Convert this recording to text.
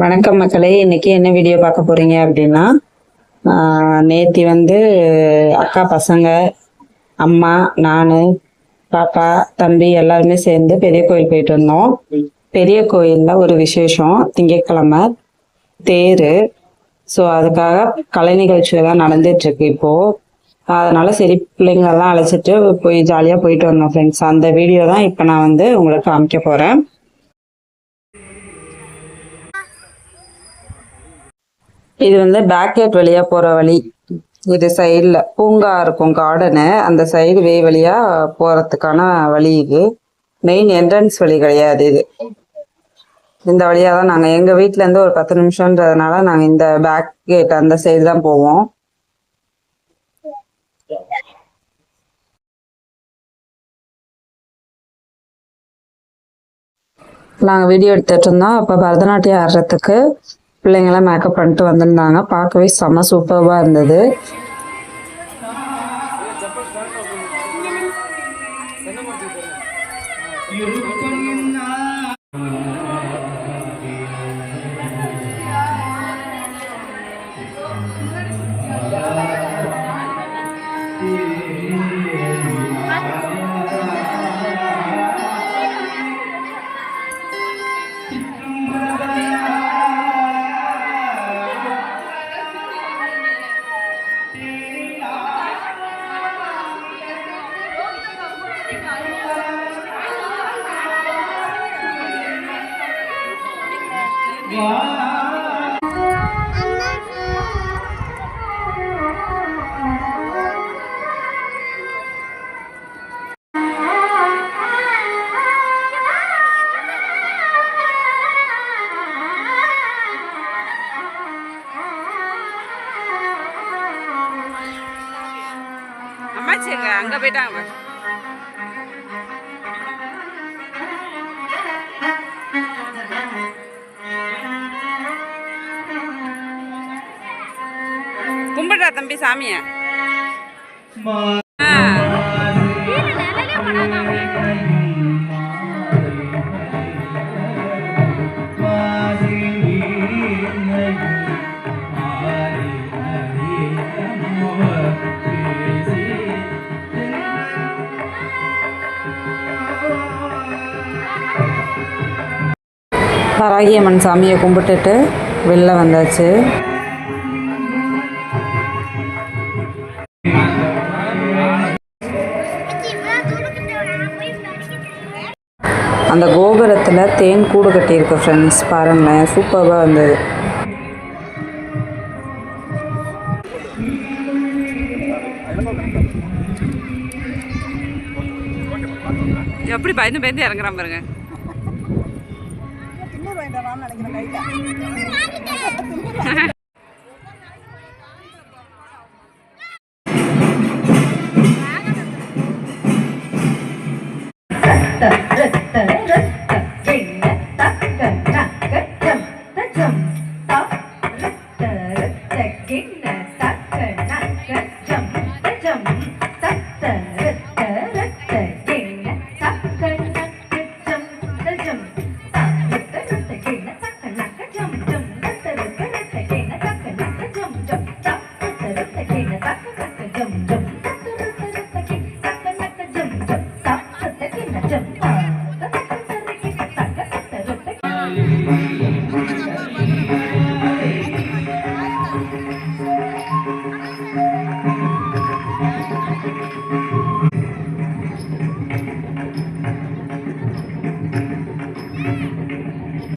வணக்கம் மக்களே, இன்னைக்கு என்ன வீடியோ பார்க்க போறீங்க அப்படின்னா, நேத்தி அக்கா பசங்க, அம்மா, நான், பாப்பா, தம்பி எல்லாருமே சேர்ந்து பெரிய கோயில் போயிட்டு வந்தோம். பெரிய கோயில்ல ஒரு விசேஷம், திங்கட்கிழமை தேர். ஸோ அதுக்காக கலை நிகழ்ச்சியெல்லாம் நடந்துட்டு இருக்கு இப்போ. அதனால சரி பிள்ளைங்களெல்லாம் அழைச்சிட்டு போய் ஜாலியாக போயிட்டு வந்தோம் ஃப்ரெண்ட்ஸ். அந்த வீடியோ தான் இப்போ நான் உங்களுக்கு காமிக்க போகிறேன். இது பேக்கேட் வழியாக போகிற வழி. இது சைடில் பூங்கா இருக்கும், கார்டனு. அந்த சைடு வழியாக போகிறதுக்கான வழி. இது மெயின் என்ட்ரன்ஸ் வழி கிடையாது. இது இந்த வழியாக தான் நாங்கள் எங்கள் வீட்டிலேருந்து ஒரு 10 நிமிஷம்ன்றதுனால நாங்கள் இந்த பேக் கேட் அந்த சைடு தான் போவோம். நாங்கள் வீடியோ எடுத்துகிட்டு இருந்தோம். அப்போ பரதநாட்டியம் ஆடுறதுக்கு பிள்ளைங்களாம் மேக்கப் பண்ணிட்டு வந்திருந்தாங்க. பார்க்கவே செம்ம சூப்பராக இருந்தது. அங்க போயிட்டாங்க. கும்பிடுறா தம்பி சாமிய. வராகியம்மன் சாமியை கும்பிட்டுட்டு வெளில வந்தாச்சு. அந்த கோபுரத்தில் தேன் கூடு கட்டியிருக்கு ஃப்ரெண்ட்ஸ், பாருங்களேன், சூப்பராக இருந்தது. எப்படி பயந்து பயந்து இறங்குறான் பாருங்க.